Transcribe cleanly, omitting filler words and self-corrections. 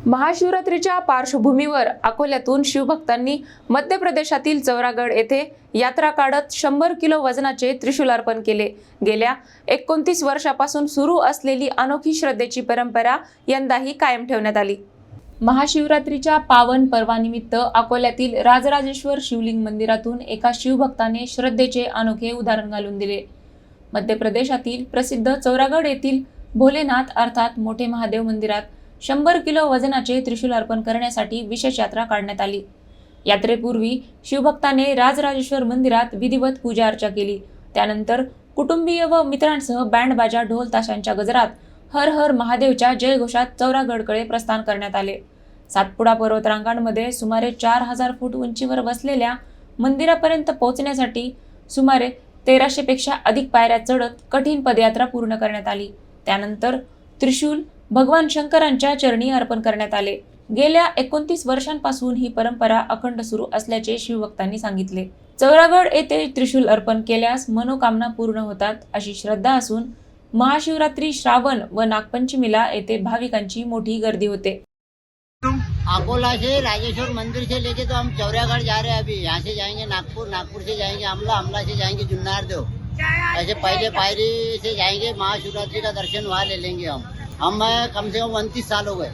महाशिवरात्रीच्या पार्श्वभूमीवर अकोल्यातून शिवभक्तांनी मध्य प्रदेशातील चौरागड येथे यात्रा काढत 100 किलो वजनाचे त्रिशूल अर्पण केले। गेल्या 29 वर्षापासून सुरू असलेली अनोखी श्रद्धेची परंपरा यंदाही कायम ठेवण्यात आली। महाशिवरात्रीच्या पावन पर्वानिमित्त अकोल्यातील राजराजेश्वर शिवलिंग मंदिरातून एका शिवभक्ताने श्रद्धेचे अनोखे उदाहरण घालून दिले। मध्य प्रदेशातील प्रसिद्ध चौरागड येथील भोलेनाथ अर्थात मोठे महादेव मंदिरात 100 किलो वजनाचे त्रिशूल अर्पण करण्यासाठी विशेष यात्रा काढण्यात आली। यात्रेपूर्वी शिवभक्ताने राजराजेश्वर मंदिरात विधिवत पूजा अर्चा केली। त्यानंतर कुटुंबीय व मित्रांसह बँड बाजा ढोल ताशांच्या गजरात हर हर महादेवच्या जयघोषात चौरागडकडे प्रस्थान करण्यात आले। सातपुडा पर्वतरांगांमध्ये सुमारे 4000 फूट उंचीवर वसलेल्या मंदिरापर्यंत पोहोचण्यासाठी सुमारे 1300 पेक्षा अधिक पायऱ्या चढत कठीण पदयात्रा पूर्ण करण्यात आली। त्यानंतर त्रिशूल भगवान शंकरांच्या चरणी अर्पण करण्यात आले। गेल्या 29 वर्षांपासून ही परंपरा अखंड सुरू असल्याचे शिवभक्तांनी सांगितले। चौरागड येथे त्रिशूल अर्पण केल्यास मनोकामना पूर्ण होतात अशी श्रद्धा असून महाशिवरात्री, श्रावण व नागपंचमीला येथे भाविकांची मोठी गर्दी होते। अकोला से राजेश्वर मंदिर से लेके तो हम चौरागढ़ जा रहे हैं। अभी यहाँ से जाएंगे नागपुर, नागपुर से जाएंगे अमला, अमला से जाएंगे जुन्नारदेव। ऐसे पहले पायरी से जाएंगे, महाशिवरात्रि का दर्शन वहाँ ले लेंगे हम कम से कम 29 साल हो गए।